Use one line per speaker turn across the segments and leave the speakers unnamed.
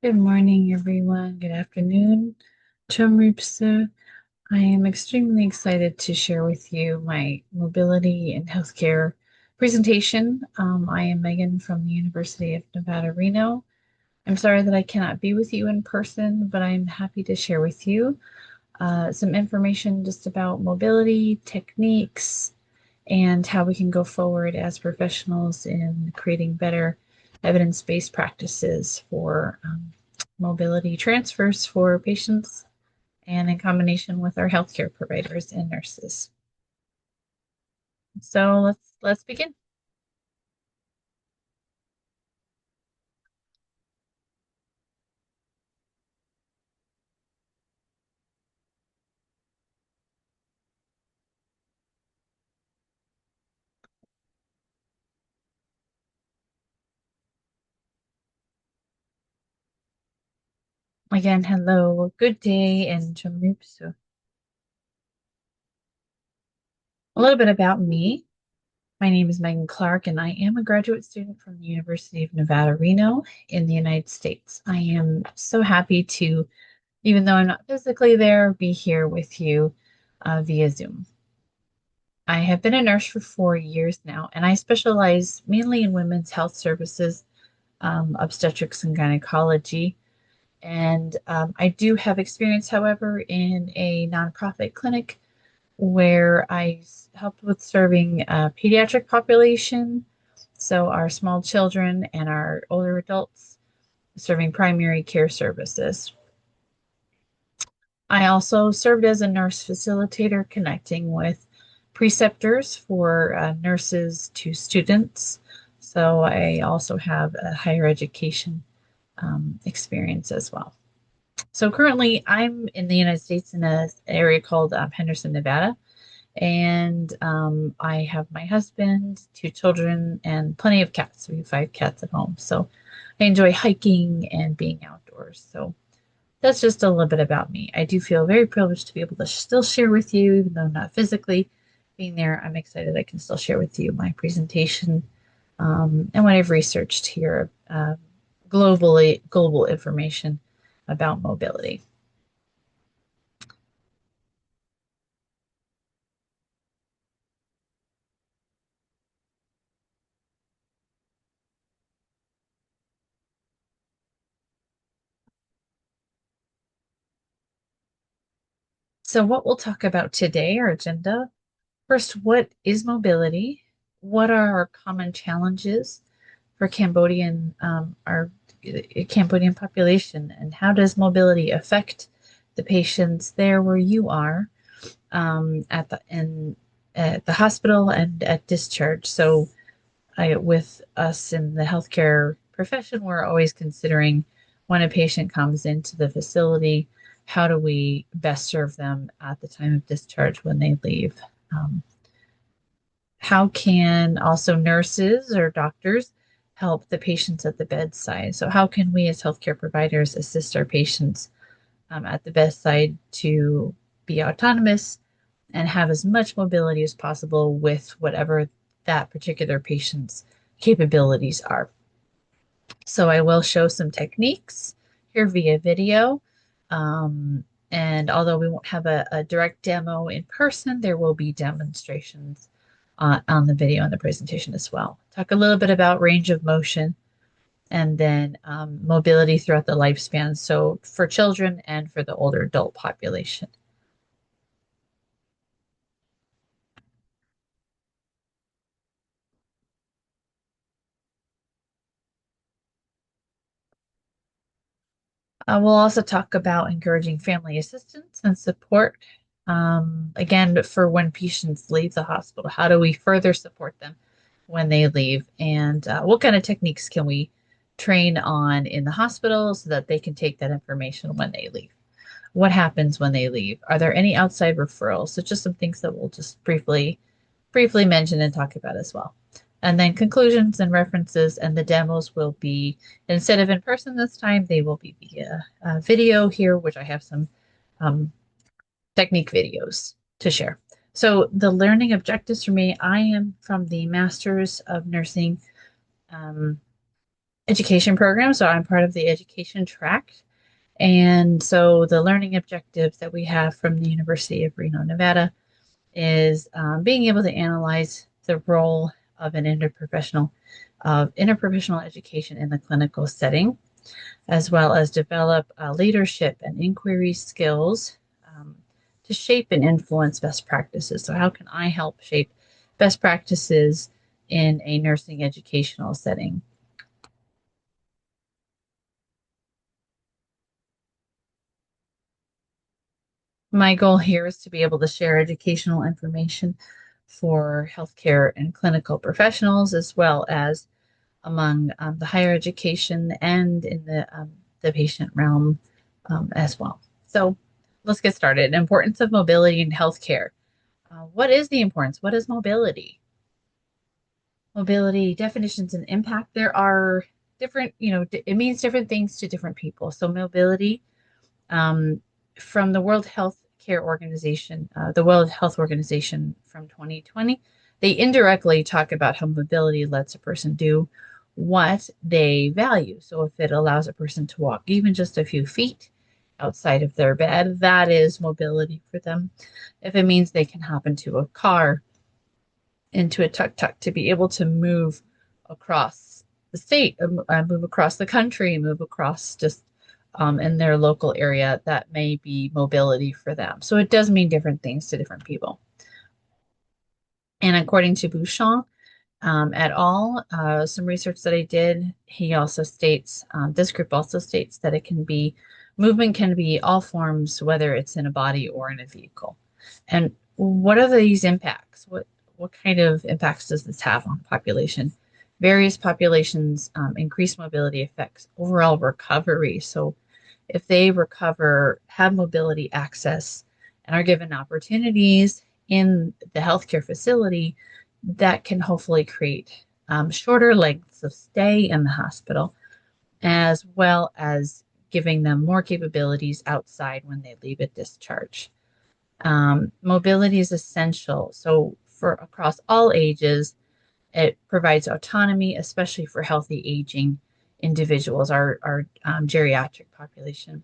Good morning, everyone. Good afternoon. Chumripsu. I am extremely excited to share with you my mobility and healthcare presentation. I am Megan from the University of Nevada, Reno. I'm sorry that I cannot be with you in person, but I'm happy to share with you some information just about mobility, techniques, and how we can go forward as professionals in creating better evidence-based practices for mobility transfers for patients and in combination with our healthcare providers and nurses. So let's begin. Again, hello, good day, and Jamupsu. A little bit about me. My name is MegClark, and I am a graduate student from the University of Nevada, Reno in the United States. I am so happy to, even though I'm not physically there, be here with you via Zoom. I have been a nurse for 4 years now, and I specialize mainly in women's health services, obstetrics, and gynecology. And I do have experience, however, in a nonprofit clinic where helped with serving a pediatric population, so our small children and our older adults, serving primary care services. I also served as a nurse facilitator connecting with preceptors for nurses to students. So I also have a higher education experience as well. So currently, I'm in the United States in an area called Henderson, Nevada, and I have my husband, two children, and plenty of cats. We have five cats at home, so I enjoy hiking and being outdoors. So that's just a little bit about me. I do feel very privileged to be able to still share with you, even though not physically being there. I'm excited I can still share with you my presentation and what I've researched here, global information about mobility. So, what we'll talk about today, our agenda. First, what is mobility? What are our common challenges for our Cambodian population, and how does mobility affect the patients there where you are at the hospital and at discharge? So, with us in the healthcare profession, we're always considering when a patient comes into the facility, how do we best serve them at the time of discharge when they leave? Um, how can also nurses or doctors help the patients at the bedside? So, how can we as healthcare providers assist our patients at the bedside to be autonomous and have as much mobility as possible with whatever that particular patient's capabilities are? So, I will show some techniques here via video. Um, and although we won't have a direct demo in person, there will be demonstrations on the video and the presentation as well. Talk a little bit about range of motion and then mobility throughout the lifespan. So for children and for the older adult population. We'll also talk about encouraging family assistance and support. Again, for when patients leave the hospital, how do we further support them when they leave? And what kind of techniques can we train on in the hospital so that they can take that information when they leave? What happens when they leave? Are there any outside referrals? So just some things that we'll just briefly mention and talk about as well. And then conclusions and references, and the demos will be, instead of in person this time, they will be via video here, which I have some um, technique videos to share. So the learning objectives for me, I am from the Masters of Nursing um, education program. So I'm part of the education track. And so the learning objectives that we have from the University of Reno, Nevada is being able to analyze the role of an interprofessional education in the clinical setting, as well as develop leadership and inquiry skills um, to shape and influence best practices. So, how can I help shape best practices in a nursing educational setting? My goal here is to be able to share educational information for healthcare and clinical professionals, as well as among the higher education and in the patient realm as well. So let's get started. Importance of mobility in healthcare. What is the importance? What is mobility? Mobility definitions and impact. There are different, it means different things to different people. So mobility um, from the World Health Organization from 2020, they indirectly talk about how mobility lets a person do what they value. So if it allows a person to walk even just a few feet outside of their bed, that is mobility for them. If it means they can hop into a car, into a tuk-tuk to be able to move across the state, move across the country, move across just in their local area, that may be mobility for them. So it does mean different things to different people. And according to Bouchon et al., some research that I did, he also states, this group also states that movement can be all forms, whether it's in a body or in a vehicle. And what are these impacts? What kind of impacts does this have on population? Various populations increased mobility affects overall recovery. So if they recover, have mobility access, and are given opportunities in the healthcare facility, that can hopefully create shorter lengths of stay in the hospital, as well as giving them more capabilities outside when they leave at discharge. Mobility is essential. So for across all ages, it provides autonomy, especially for healthy aging individuals, our geriatric population.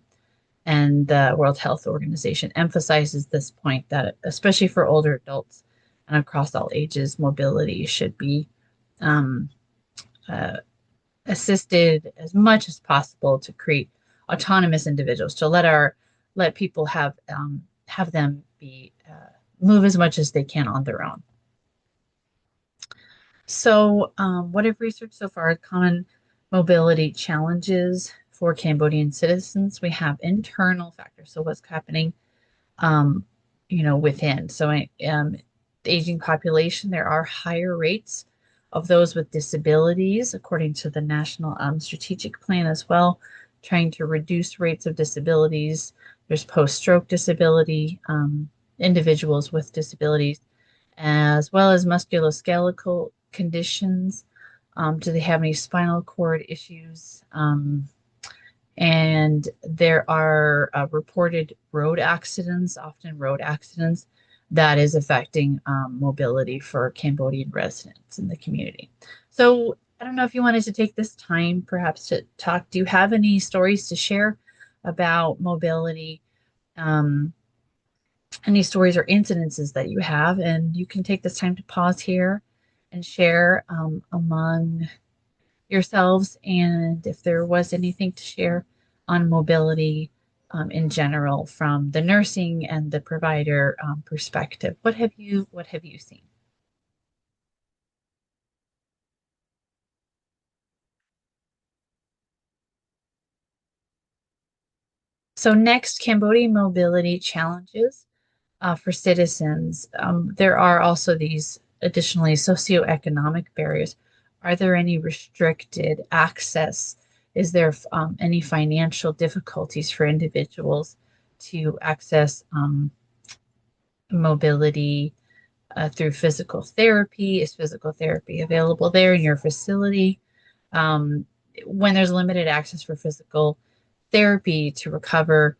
And the World Health Organization emphasizes this point that, especially for older adults and across all ages, mobility should be um, uh, assisted as much as possible to create autonomous individuals, to let people have them be move as much as they can on their own. So, what have research so far? Common mobility challenges for Cambodian citizens. We have internal factors. So, what's happening, um, within. So, the aging population, there are higher rates of those with disabilities, according to the National Strategic Plan as well, trying to reduce rates of disabilities. There's post-stroke disability, individuals with disabilities as well as musculoskeletal conditions. Do they have any spinal cord issues? And there are reported road accidents, often road accidents, that is affecting mobility for Cambodian residents in the community. So I don't know if you wanted to take this time perhaps to talk. Do you have any stories to share about mobility? Um, any stories or incidences that you have, and you can take this time to pause here and share among yourselves, and if there was anything to share on mobility in general from the nursing and the provider perspective. What have you seen? So next, Cambodia mobility challenges for citizens. There are also these additionally socioeconomic barriers. Are there any restricted access? Is there any financial difficulties for individuals to access mobility through physical therapy? Is physical therapy available there in your facility? Um, when there's limited access for physical therapy to recover,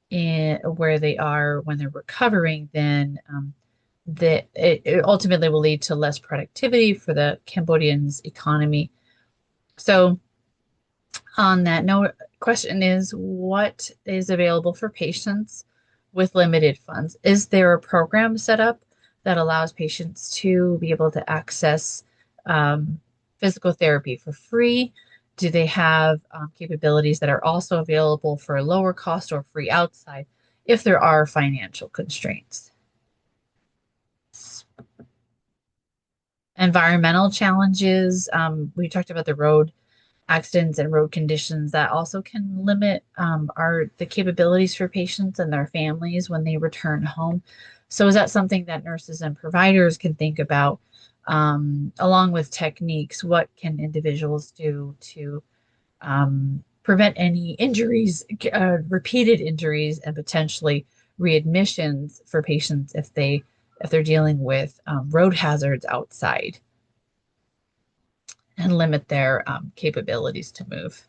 in where they are when they're recovering, then that it ultimately will lead to less productivity for the Cambodians' economy. So on that note, question is what is available for patients with limited funds? Is there a program set up that allows patients to be able to access um, physical therapy for free? Do they have capabilities that are also available for a lower cost or free outside if there are financial constraints? Environmental challenges. We talked about the road accidents and road conditions that also can limit the capabilities for patients and their families when they return home. So is that something that nurses and providers can think about along with techniques? What can individuals do to prevent any injuries, repeated injuries, and potentially readmissions for patients if they're dealing with road hazards outside and limit their capabilities to move?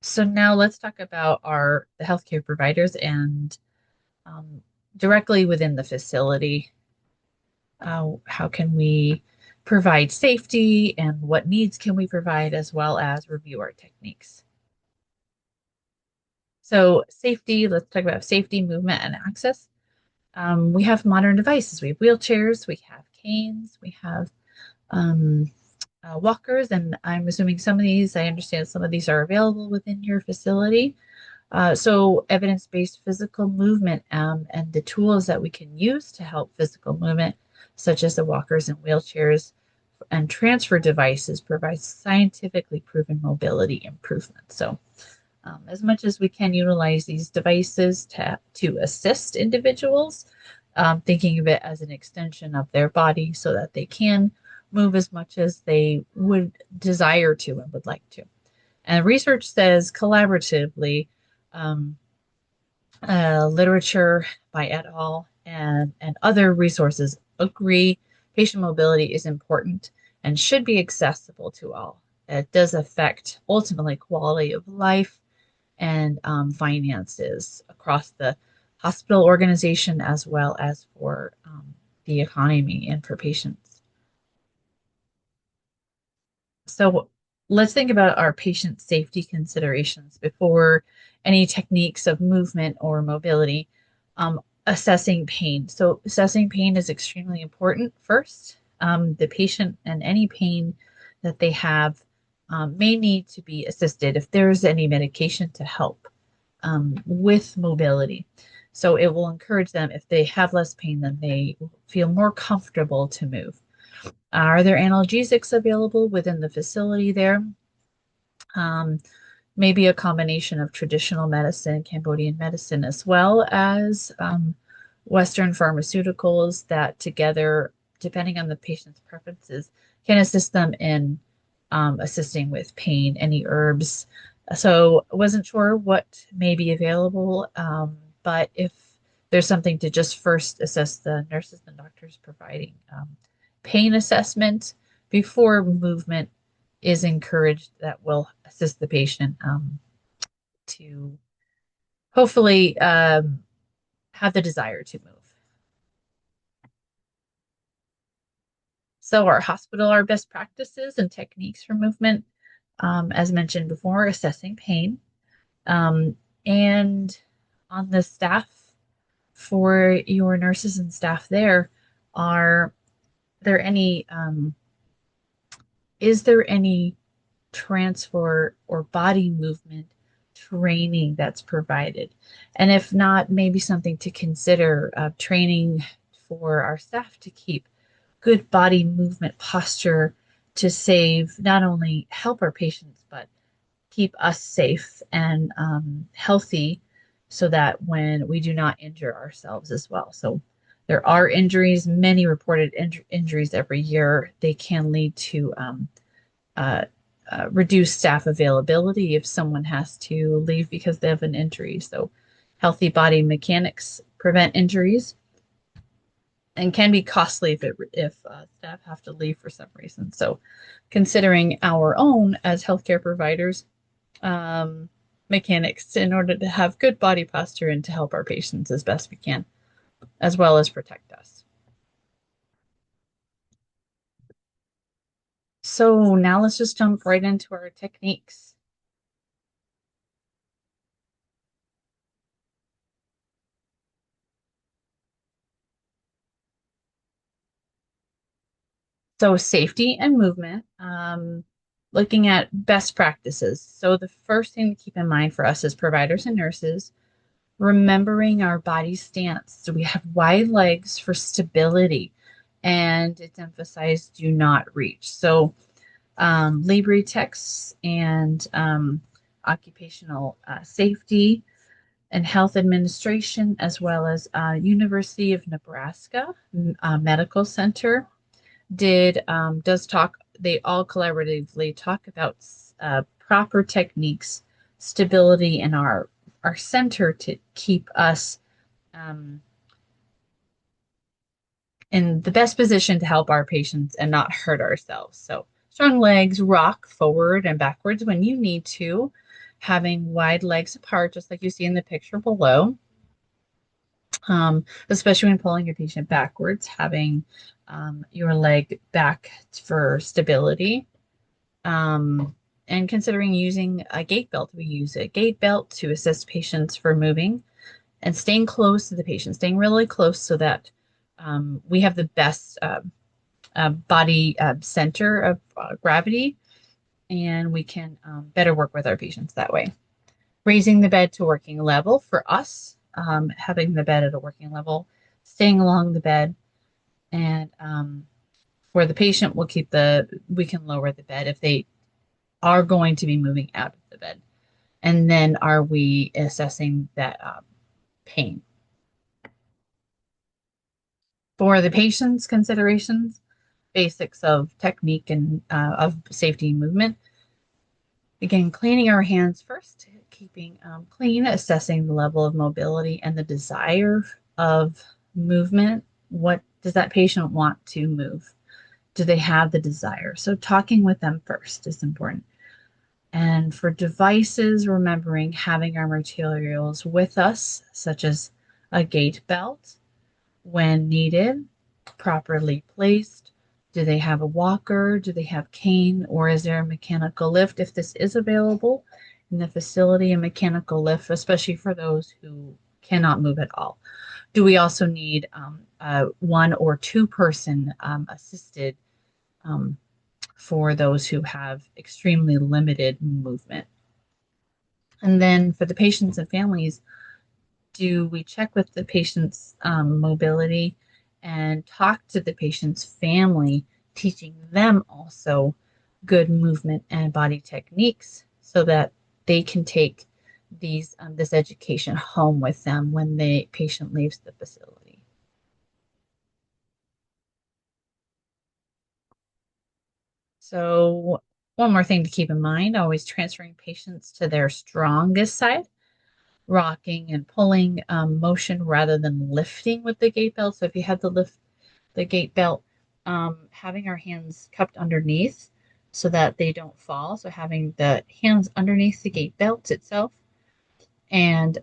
So now let's talk about the healthcare providers and um, directly within the facility. How can we provide safety and what needs can we provide as well as review our techniques? So safety, let's talk about safety, movement, and access. We have modern devices. We have wheelchairs, we have canes, we have um, walkers, and I'm assuming I understand some of these are available within your facility. So evidence-based physical movement and the tools that we can use to help physical movement, such as the walkers and wheelchairs and transfer devices, provide scientifically proven mobility improvement. So as much as we can utilize these devices to assist individuals, thinking of it as an extension of their body so that they can move as much as they would desire to and would like to. And research says collaboratively, um, literature by et al. And other resources agree patient mobility is important and should be accessible to all. It does affect ultimately quality of life and finances across the hospital organization as well as for the economy and for patients. So let's think about our patient safety considerations before any techniques of movement or mobility. Assessing pain. So assessing pain is extremely important first. The patient and any pain that they have may need to be assisted if there's any medication to help with mobility. So it will encourage them if they have less pain, then they feel more comfortable to move. Are there analgesics available within the facility there? Um, Maybe a combination of traditional medicine, Cambodian medicine, as well as Western pharmaceuticals that together, depending on the patient's preferences, can assist them in assisting with pain, any herbs. So I wasn't sure what may be available, but if there's something to just first assess the nurses and doctors providing pain assessment before movement is encouraged, that will assist the patient to hopefully have the desire to move. So our best practices and techniques for movement, as mentioned before, assessing pain, um, and on the staff for your nurses and staff there, are there any is there any transfer or body movement training that's provided? And if not, maybe something to consider training for our staff to keep good body movement posture to save, not only help our patients, but keep us safe and healthy so that when we do not injure ourselves as well. So there are injuries, many reported injuries every year. They can lead to uh, reduce staff availability if someone has to leave because they have an injury. So, healthy body mechanics prevent injuries and can be costly if staff have to leave for some reason. So, considering our own as healthcare providers, um, mechanics in order to have good body posture and to help our patients as best we can, as well as protect us. So now let's just jump right into our techniques. So safety and movement, looking at best practices. So the first thing to keep in mind for us as providers and nurses, remembering our body stance. So we have wide legs for stability, and it's emphasized do not reach. So Libre texts and occupational safety and health administration, as well as University of Nebraska Medical Center does talk. They all collaboratively talk about proper techniques, stability in our center to keep us um, in the best position to help our patients and not hurt ourselves. So strong legs, rock forward and backwards when you need to, having wide legs apart, just like you see in the picture below. Especially when pulling your patient backwards, having your leg back for stability. And considering using a gait belt, we use a gait belt to assist patients for moving and staying close to the patient, staying really close so that we have the best body center of gravity and we can better work with our patients that way. Raising the bed to working level for us, having the bed at a working level, staying along the bed, and for the patient, we can lower the bed if they are going to be moving out of the bed. And then are we assessing that pain? For the patient's considerations, basics of technique and of safety and movement. Again, cleaning our hands first, keeping clean, assessing the level of mobility and the desire of movement. What does that patient want to move? Do they have the desire? So, talking with them first is important. And for devices, remembering having our materials with us, such as a gait belt when needed, properly placed. Do they have a walker? Do they have cane? Or is there a mechanical lift? If this is available in the facility, a mechanical lift, especially for those who cannot move at all. Do we also need a one or two person assisted um, for those who have extremely limited movement? And then for the patients and families, do we check with the patient's mobility and talk to the patient's family, teaching them also good movement and body techniques so that they can take this education home with them when the patient leaves the facility. So one more thing to keep in mind, always transferring patients to their strongest side, rocking and pulling motion rather than lifting with the gait belt. So if you have to lift the gait belt, having our hands cupped underneath so that they don't fall. So having the hands underneath the gait belt itself and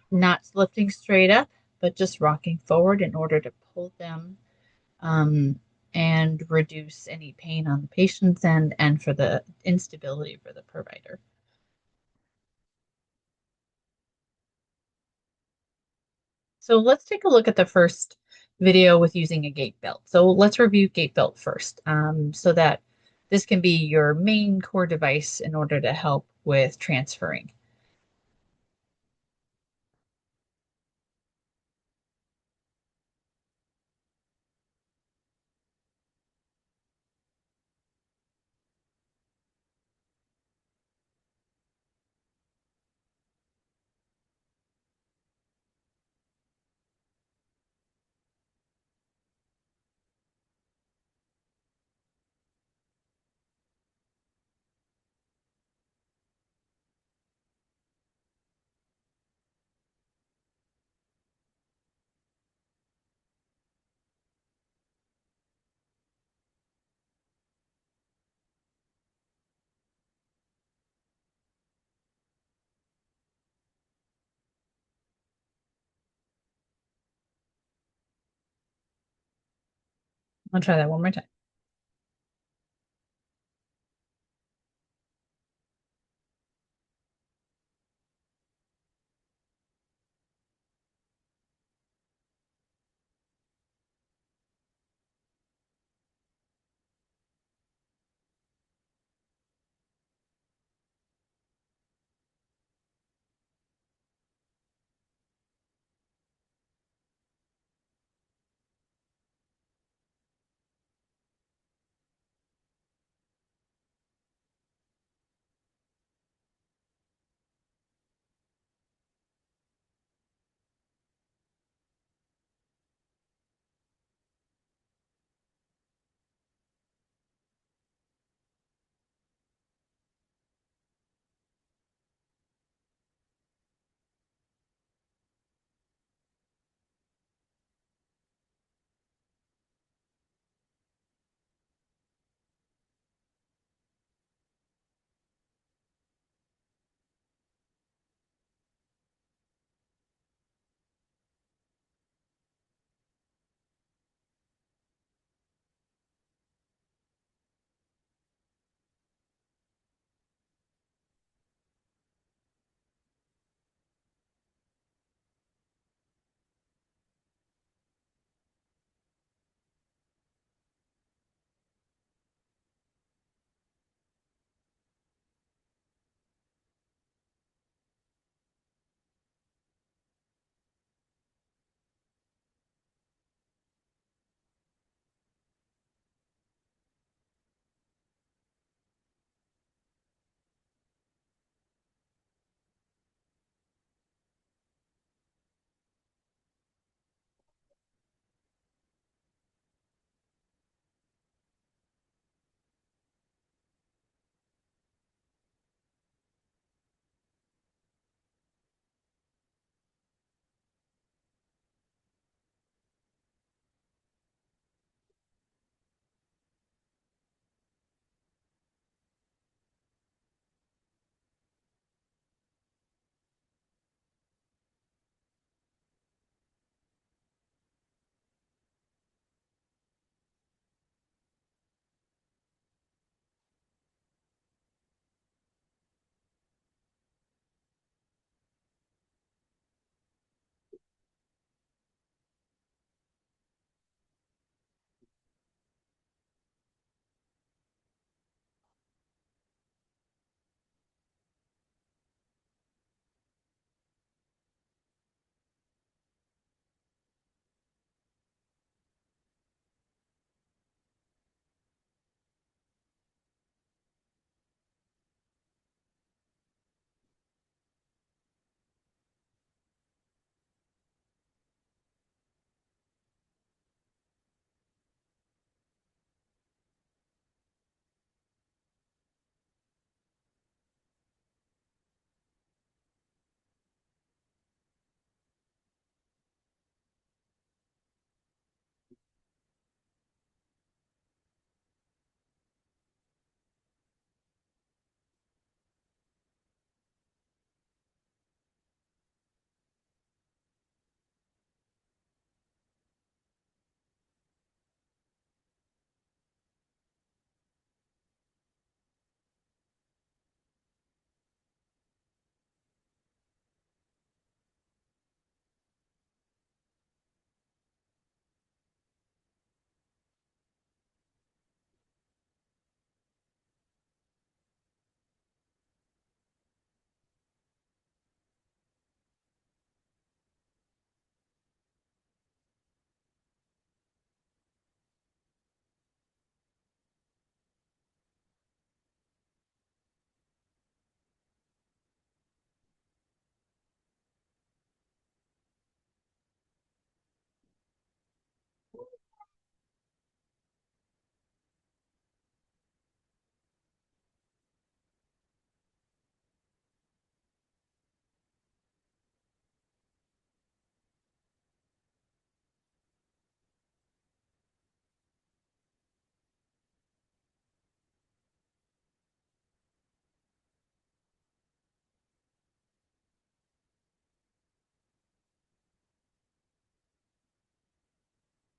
not lifting straight up, but just rocking forward in order to pull them um, and reduce any pain on the patient's end and for the instability for the provider. So let's take a look at the first video with using a gait belt. So let's review gait belt first, so that this can be your main core device in order to help with transferring. I'll try that one more time.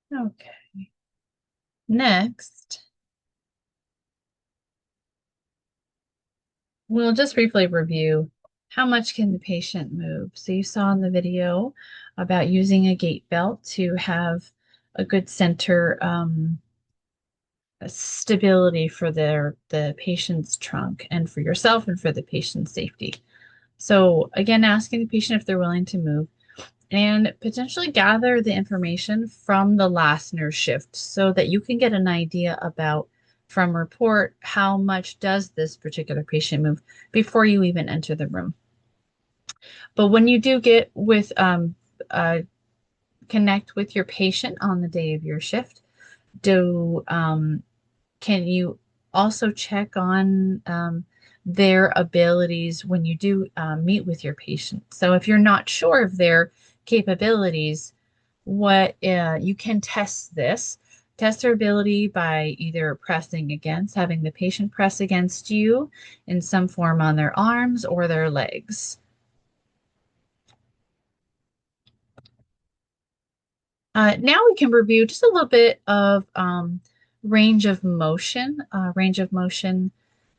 Okay. Next, we'll just briefly review how much can the patient move. So you saw in the video about using a gait belt to have a good center stability for the patient's trunk and for yourself and for the patient's safety. So again, asking the patient if they're willing to move and potentially gather the information from the last nurse shift so that you can get an idea about from report how much does this particular patient move before you even enter the room. But when you do get with connect with your patient on the day of your shift, do can you also check on their abilities when you do meet with your patient? So if you're not sure of their capabilities, what you can test this. Test their ability by either pressing against, having the patient press against you in some form on their arms or their legs. Now we can review just a little bit of range of motion. Range of motion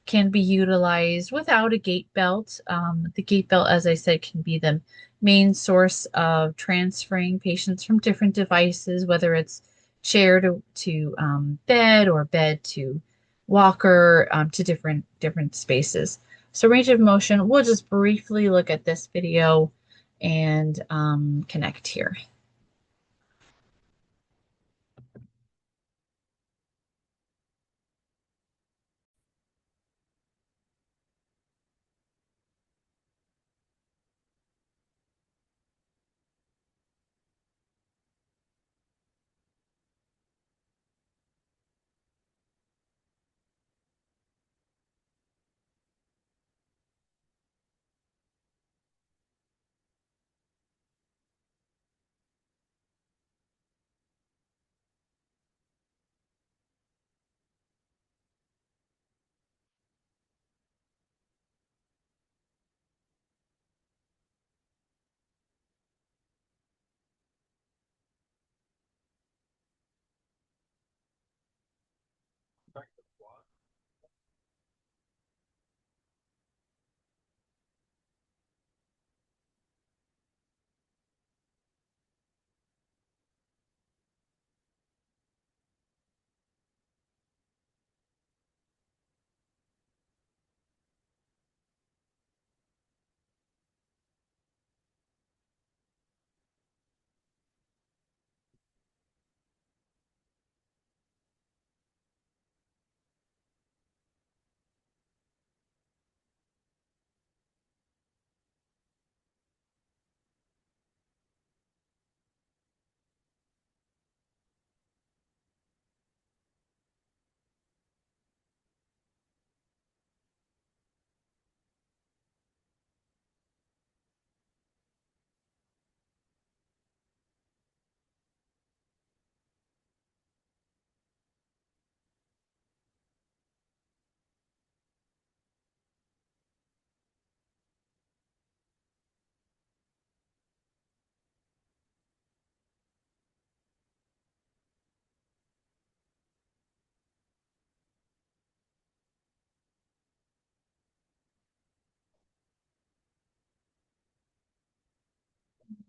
can be utilized without a gait belt. The gait belt, as I said, can be the main source of transferring patients from different devices, whether it's chair to bed or bed to walker to different spaces. So range of motion, we'll just briefly look at this video and connect here.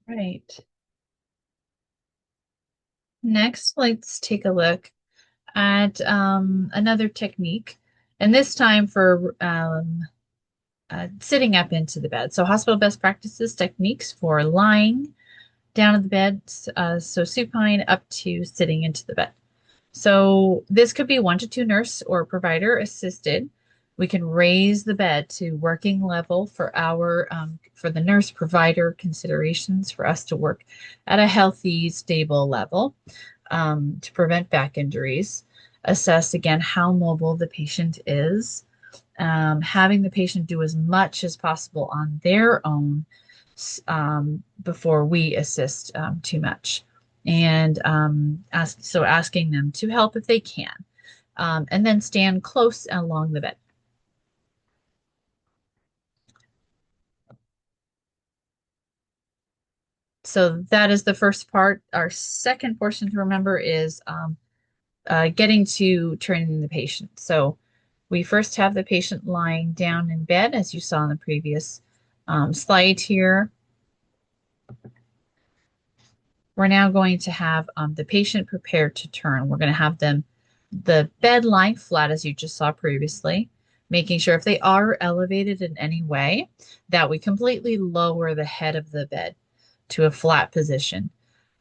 Right. Next, let's take a look at another technique, and this time for sitting up into the bed. So, hospital best practices techniques for lying down in the bed, so supine up to sitting into the bed. So, this could be 1 to 2 nurse or provider assisted. We can raise the bed to working level for our for the nurse provider considerations for us to work at a healthy, stable level. to prevent back injuries. Assess again how mobile the patient is. Having the patient do as much as possible on their own before we assist too much. And asking them to help if they can. And then stand close along the bed. So that is the first part. Our second portion to remember is getting to training the patient. So we first have the patient lying down in bed, as you saw in the previous slide here. We're now going to have the patient prepared to turn. We're going to have the bed lying flat, as you just saw previously, making sure if they are elevated in any way, that we completely lower the head of the bed to a flat position.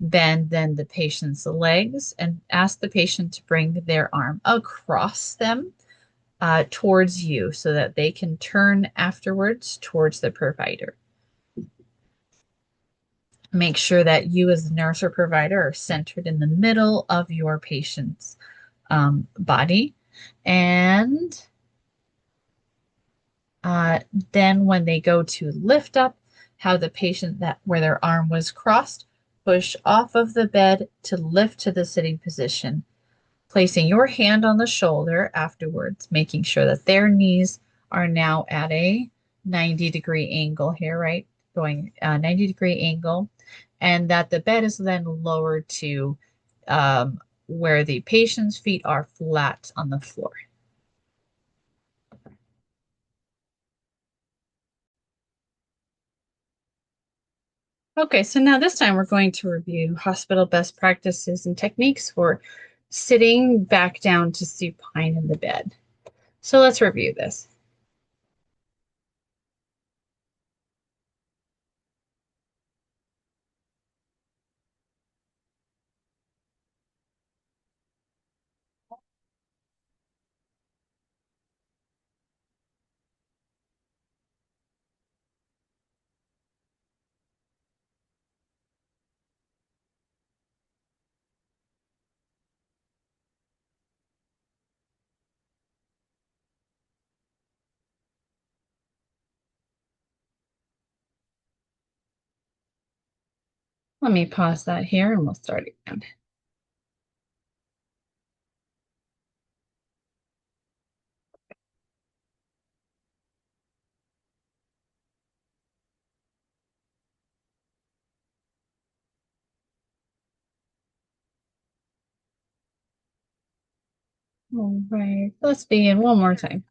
Bend then the patient's legs and ask the patient to bring their arm across them towards you so that they can turn afterwards towards the provider. Make sure that you as the nurse or provider are centered in the middle of your patient's body. And uh, then when they go to lift up, have the patient that where their arm was crossed, push off of the bed to lift to the sitting position, placing your hand on the shoulder afterwards, making sure that their knees are now at a 90-degree angle here, right? Going 90-degree angle, and that the bed is then lowered to where the patient's feet are flat on the floor. Okay, so now this time we're going to review hospital best practices and techniques for sitting back down to supine in the bed. So let's review this. Let me pause that here and we'll start again. All right, let's begin one more time.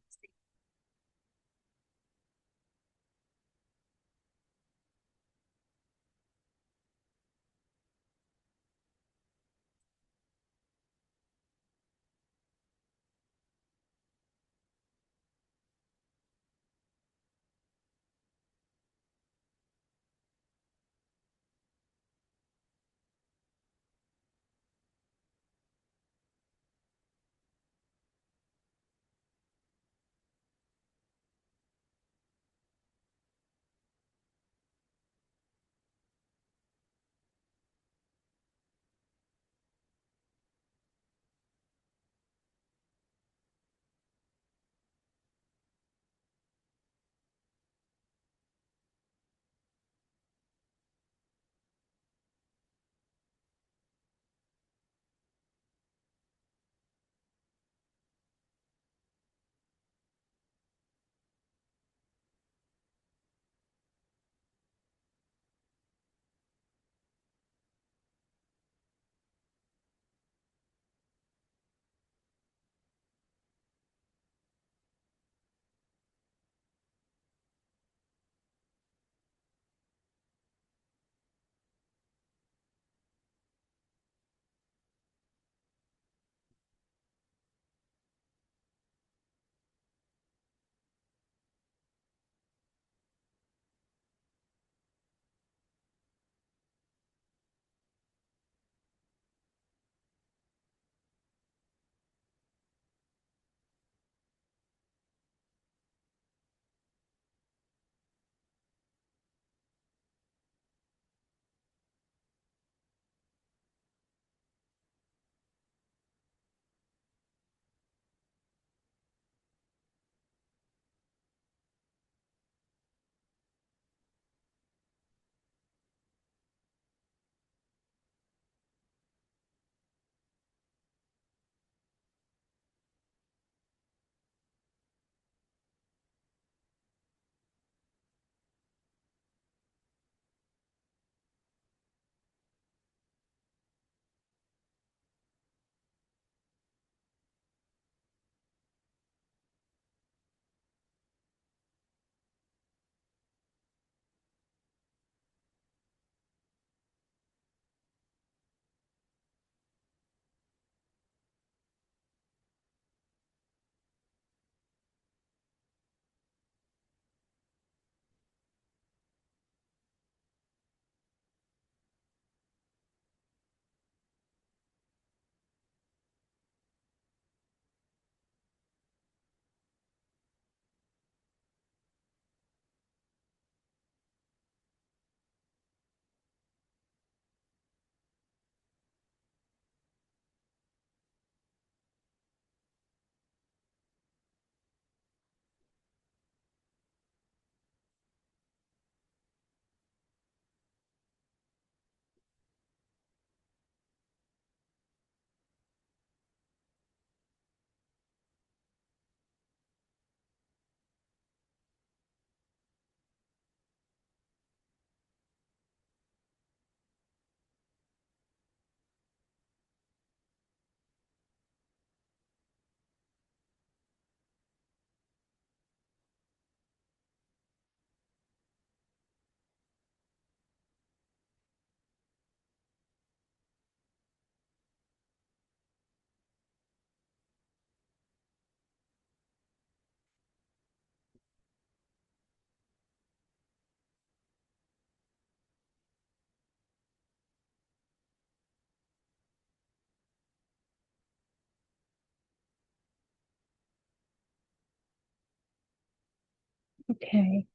Okay.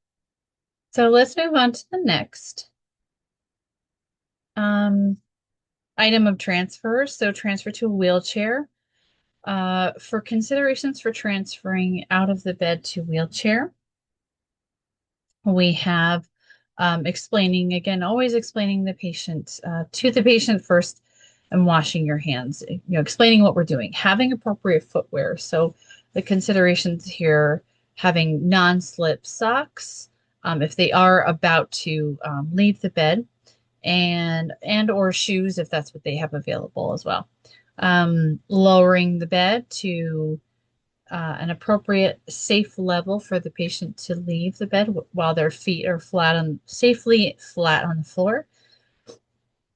So let's move on to the next um, item of transfer. So transfer to a wheelchair. For considerations for transferring out of the bed to wheelchair, we have explaining again, always explaining the patient to the patient first and washing your hands, explaining what we're doing, having appropriate footwear. So the considerations here, having non-slip socks if they are about to leave the bed, and or shoes if that's what they have available as well. Lowering the bed to an appropriate safe level for the patient to leave the bed while their feet are safely flat on the floor,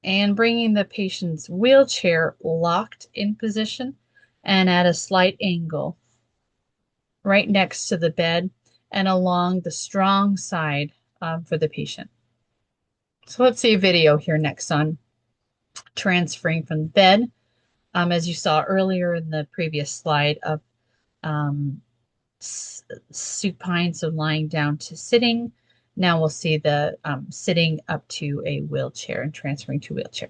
and bringing the patient's wheelchair locked in position and at a slight angle right next to the bed and along the strong side for the patient. So let's see a video here next on transferring from the bed. As you saw earlier in the previous slide of um, supine, so lying down to sitting. Now we'll see the sitting up to a wheelchair and transferring to wheelchair.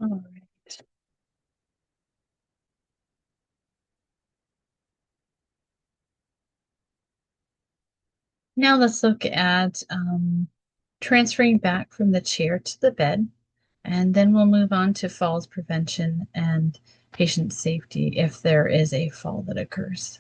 All right. Now let's look at transferring back from the chair to the bed, and then we'll move on to falls prevention and patient safety if there is a fall that occurs.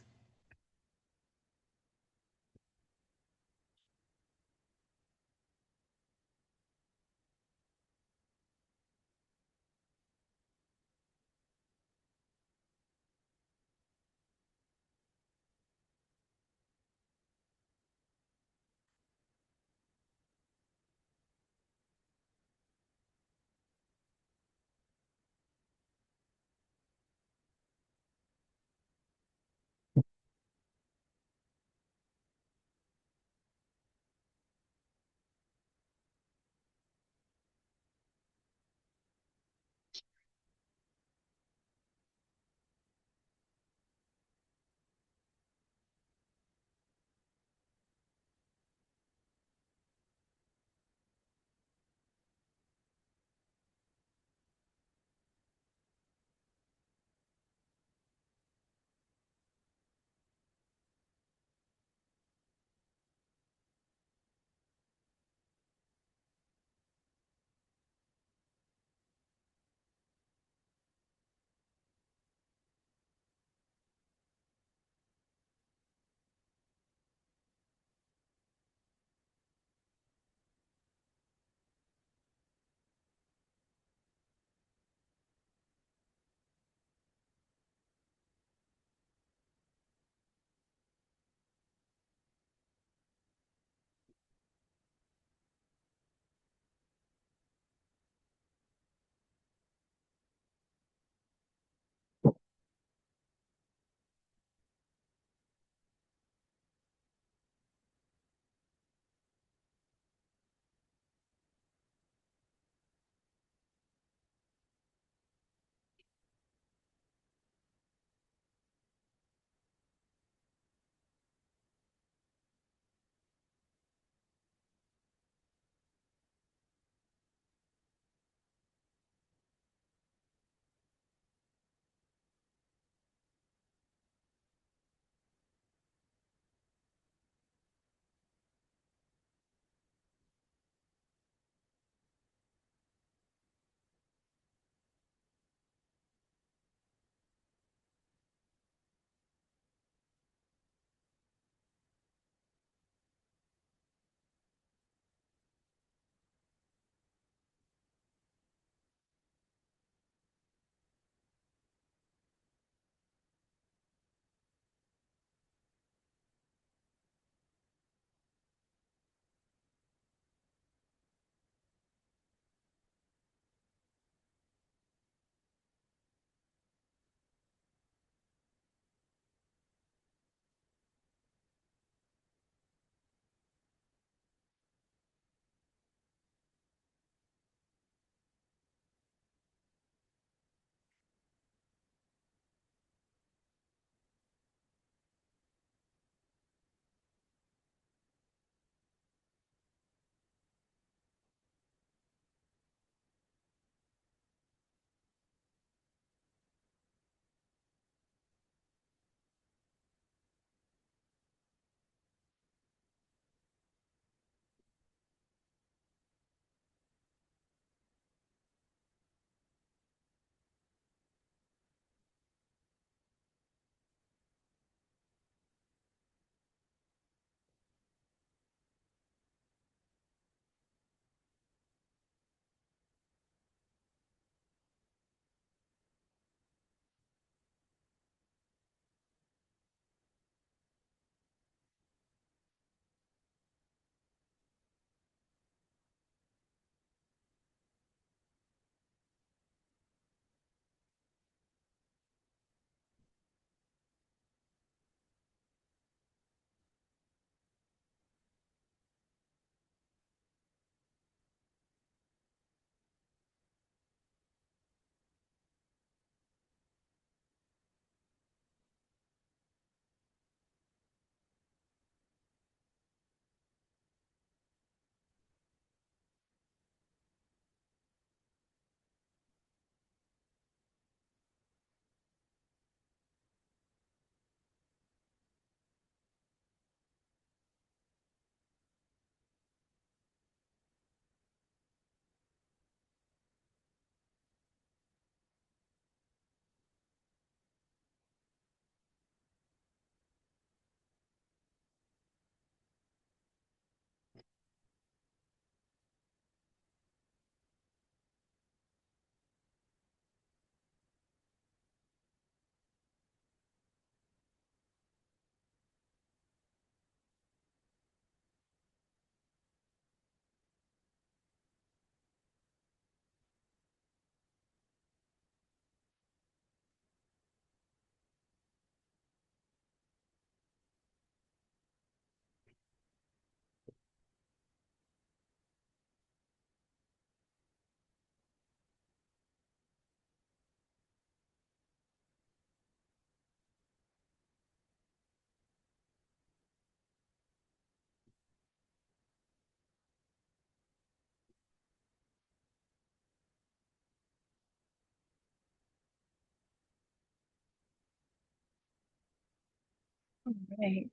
Right.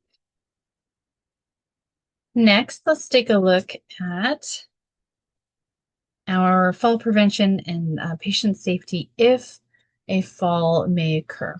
Next, let's take a look at our fall prevention and patient safety if a fall may occur.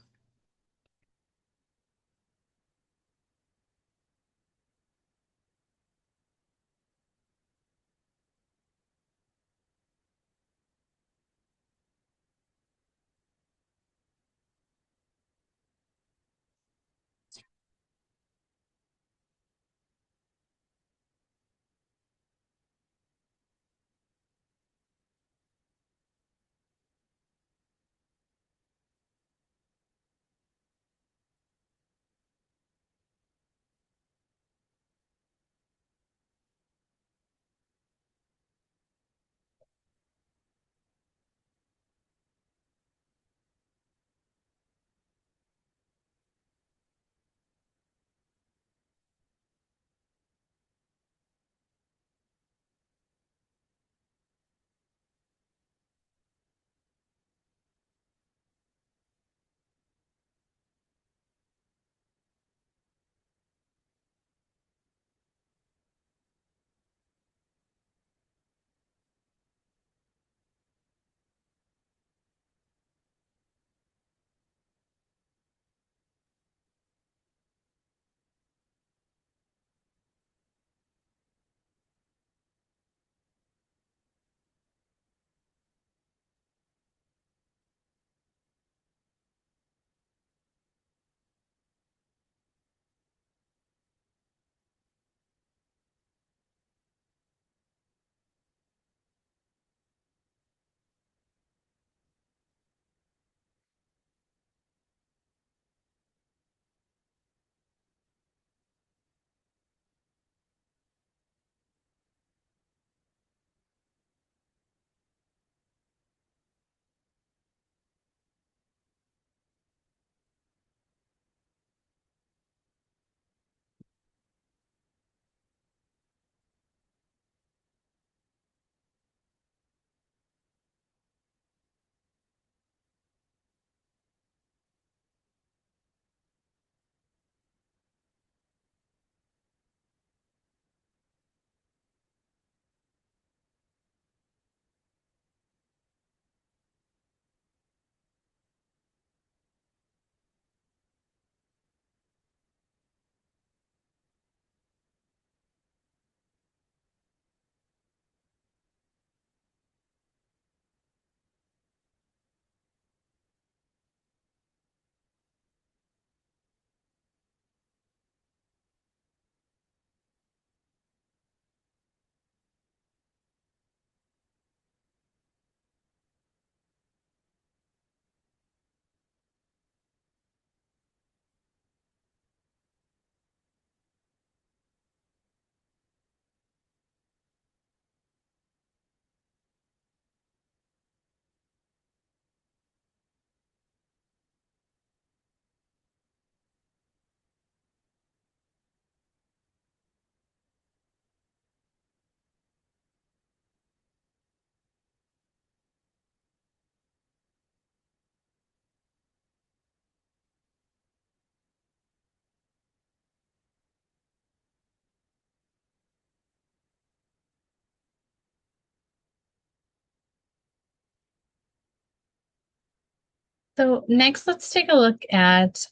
So next, let's take a look at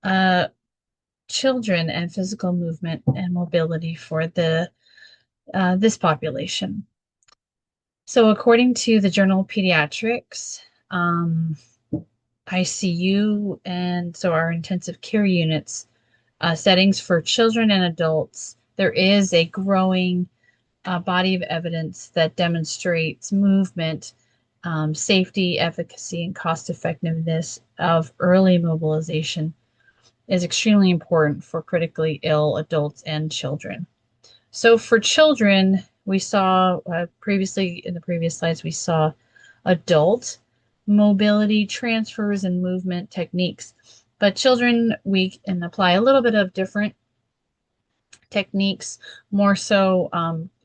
uh, children and physical movement and mobility for the this population. So according to the Journal of Pediatrics, um, ICU and so our intensive care units settings for children and adults, there is a growing body of evidence that demonstrates movement, safety, efficacy, and cost effectiveness of early mobilization is extremely important for critically ill adults and children. So for children, we saw previously in the previous slides, we saw adult mobility transfers and movement techniques. But children, we can apply a little bit of different techniques, more so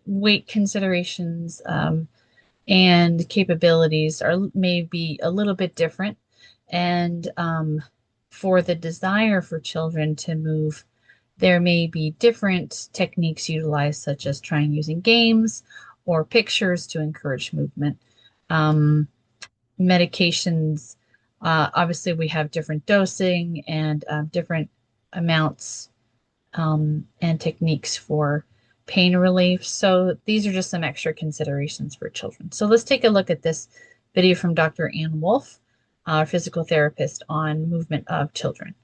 weight considerations and capabilities are maybe a little bit different. And for the desire for children to move, there may be different techniques utilized, such as trying using games or pictures to encourage movement. Um, Medications, obviously, we have different dosing and different amounts and techniques for pain relief. So these are just some extra considerations for children. So let's take a look at this video from Dr. Ann Wolf, physical therapist, on movement of children.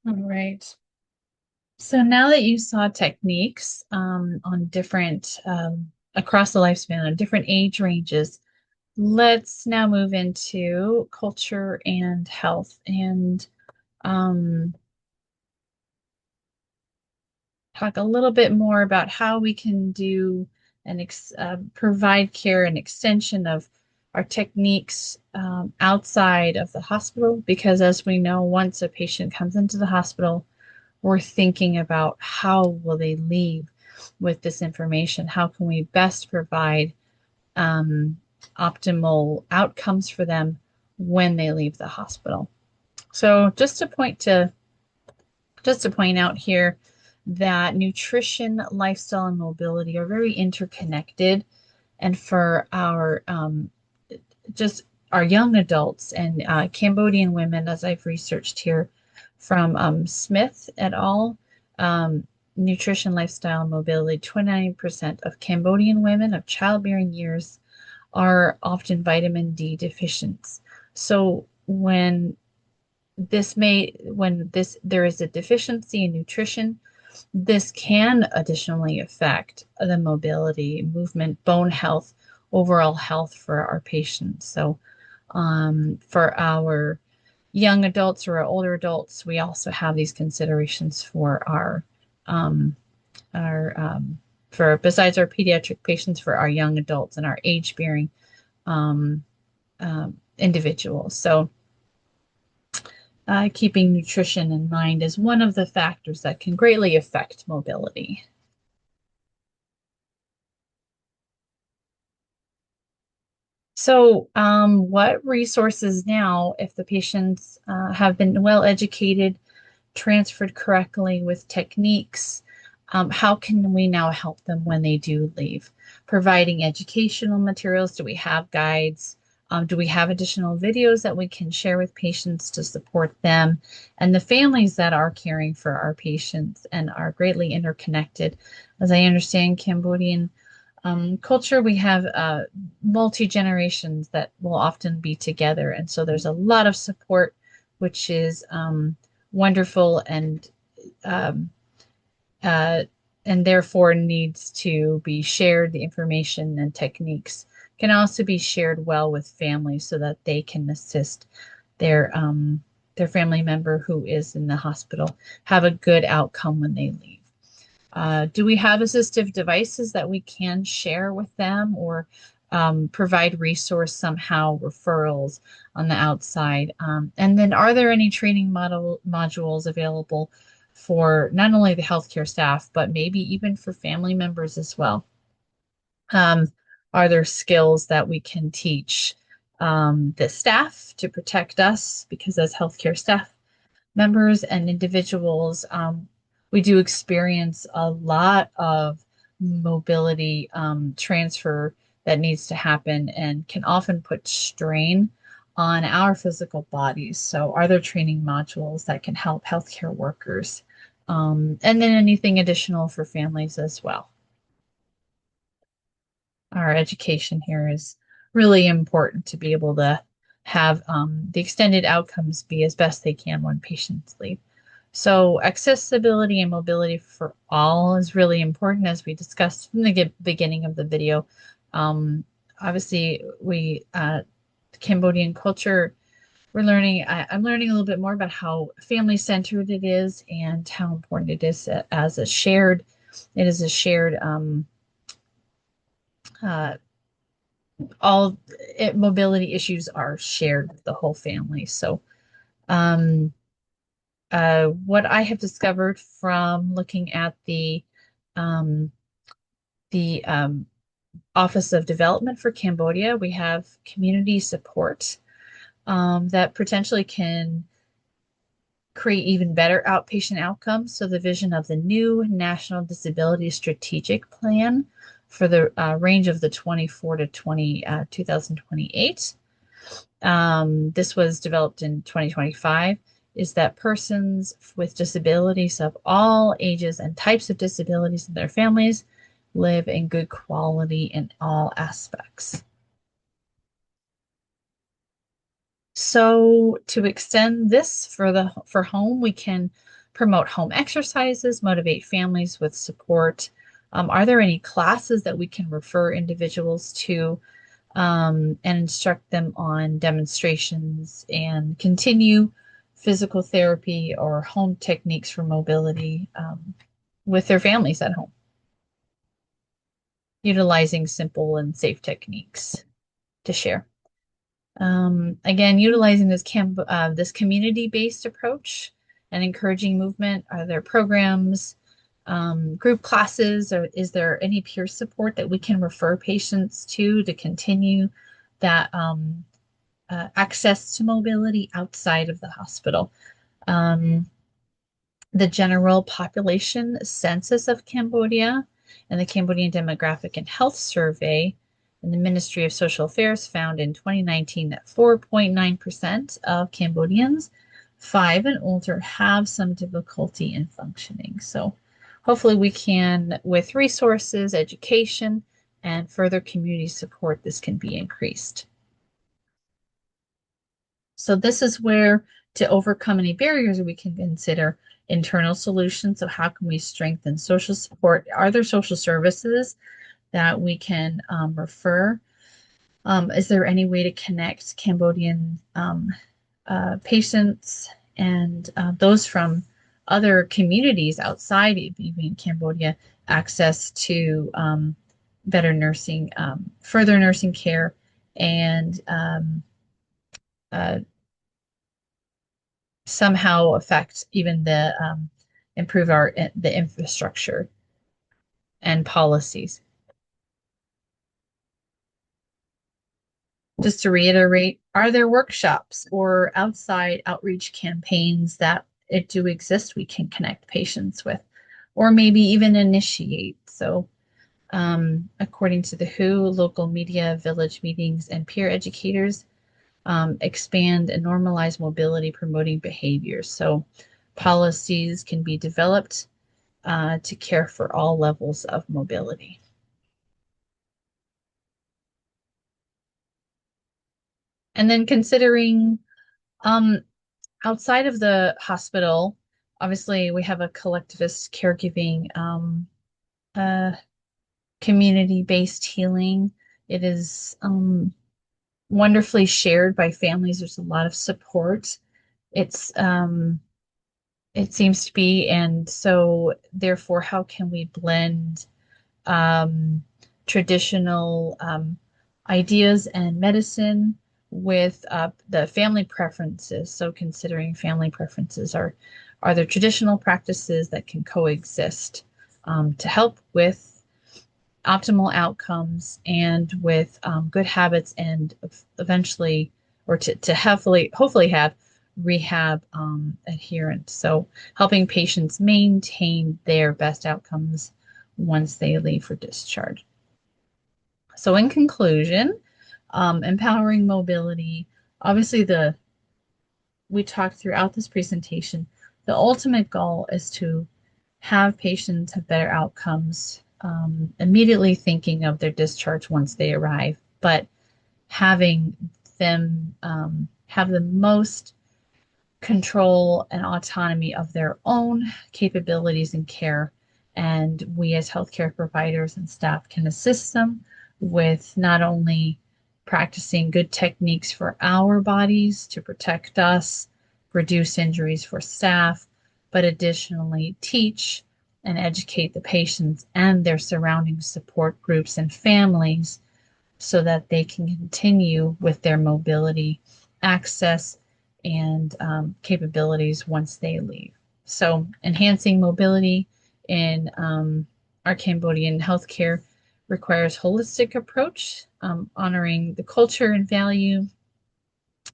All right. So now that you saw techniques on different, across the lifespan, on different age ranges, let's now move into culture and health and um, talk a little bit more about how we can do and provide care and extension of our techniques outside of the hospital. Because as we know, once a patient comes into the hospital, we're thinking about how will they leave with this information? How can we best provide um, optimal outcomes for them when they leave the hospital? So just to point out here that nutrition, lifestyle, and mobility are very interconnected. And for our just our young adults and Cambodian women, as I've researched here from Smith et al., um, nutrition, lifestyle, and mobility, 29% of Cambodian women of childbearing years are often vitamin D deficient. So when this there is a deficiency in nutrition, this can additionally affect the mobility, movement, bone health, overall health for our patients. So, for our young adults or our older adults, we also have these considerations for um, our for besides our pediatric patients, for our young adults and our age-bearing individuals. So, keeping nutrition in mind is one of the factors that can greatly affect mobility. So, what resources now, if the patients have been well educated, transferred correctly with techniques, how can we now help them when they do leave? Providing educational materials, do we have guides? Do we have additional videos that we can share with patients to support them and the families that are caring for our patients and are greatly interconnected? As I understand Cambodian culture, we have multi generations that will often be together. And so there's a lot of support, which is wonderful um, uh, and therefore needs to be shared. The information and techniques can also be shared well with families so that they can assist their family member who is in the hospital have a good outcome when they leave. Do we have assistive devices that we can share with them or provide resource somehow, referrals on the outside? And then are there any training modules available for not only the healthcare staff, but maybe even for family members as well? Um, are there skills that we can teach the staff to protect us? Because as healthcare staff members and individuals, we do experience a lot of mobility transfer that needs to happen and can often put strain on our physical bodies. So, are there training modules that can help healthcare workers? And then anything additional for families as well. Our education here is really important to be able to have the extended outcomes be as best they can when patients leave. So accessibility and mobility for all is really important, as we discussed from the beginning of the video. Um, Obviously, Cambodian culture, I'm learning a little bit more about how family-centered it is and how important it is as it is a shared, uh, all mobility issues are shared with the whole family. So, um, what I have discovered from looking at um, the Office of Development for Cambodia, we have community support that potentially can create even better outpatient outcomes. So the vision of the new National Disability Strategic Plan for the range of the 24 to 2028. This was developed in 2025, is that persons with disabilities of all ages and types of disabilities and their families live in good quality in all aspects. So to extend this for home, we can promote home exercises, motivate families with support. Are there any classes that we can refer individuals to and instruct them on demonstrations and continue physical therapy or home techniques for mobility with their families at home, utilizing simple and safe techniques to share. Again, utilizing this community-based approach and encouraging movement. Are there programs, group classes, or is there any peer support that we can refer patients to continue that access to mobility outside of the hospital? Um, the General Population Census of Cambodia and the Cambodian Demographic and Health Survey in the Ministry of Social Affairs found in 2019 that 4.9% of Cambodians 5 and older have some difficulty in functioning. So hopefully we can, with resources, education, and further community support, this can be increased. So this is where, to overcome any barriers, we can consider internal solutions. So how can we strengthen social support? Are there social services that we can refer? Is there any way to connect Cambodian patients and those from other communities outside even Cambodia access to better nursing, further nursing care, and uh, somehow affect even the improve the infrastructure and policies. Just to reiterate, are there workshops or outside outreach campaigns that it do exist we can connect patients with, or maybe even initiate? So according to the WHO, local media, village meetings, and peer educators expand and normalize mobility promoting behaviors. So policies can be developed to care for all levels of mobility. And then considering um, outside of the hospital, obviously we have a collectivist caregiving, uh, community-based healing. It is wonderfully shared by families. There's a lot of support. It's it seems to be, and so therefore, how can we blend um, traditional ideas and medicine with the family preferences? So considering family preferences, are there traditional practices that can coexist to help with optimal outcomes and with good habits and eventually, or to hopefully have rehab adherence. So helping patients maintain their best outcomes once they leave for discharge. So in conclusion, empowering mobility, obviously we talked throughout this presentation, the ultimate goal is to have patients have better outcomes, immediately thinking of their discharge once they arrive, but having them have the most control and autonomy of their own capabilities and care. And we as healthcare providers and staff can assist them with not only practicing good techniques for our bodies to protect us, reduce injuries for staff, but additionally teach and educate the patients and their surrounding support groups and families so that they can continue with their mobility access and capabilities once they leave. So enhancing mobility in our Cambodian healthcare requires holistic approach, honoring the culture and value,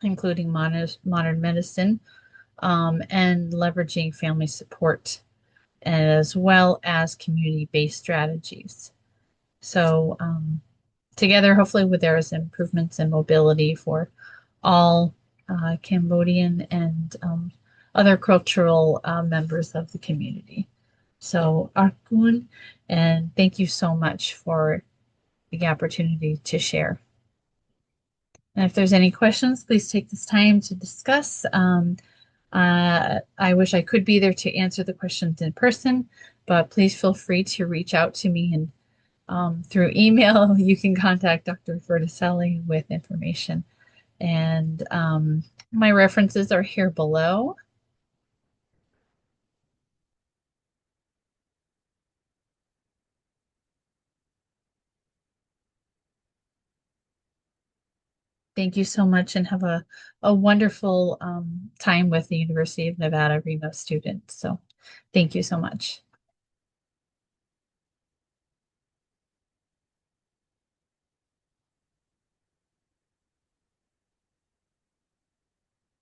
including modern medicine, and leveraging family support, as well as community-based strategies. So together, hopefully, there is improvements in mobility for all Cambodian and other cultural members of the community. So, Arkun, and thank you so much for the opportunity to share. And if there's any questions, please take this time to discuss. I wish I could be there to answer the questions in person, but please feel free to reach out to me and through email. You can contact Dr. Verticelli with information. And my references are here below. Thank you so much and have a wonderful time with the University of Nevada Reno students. So thank you so much.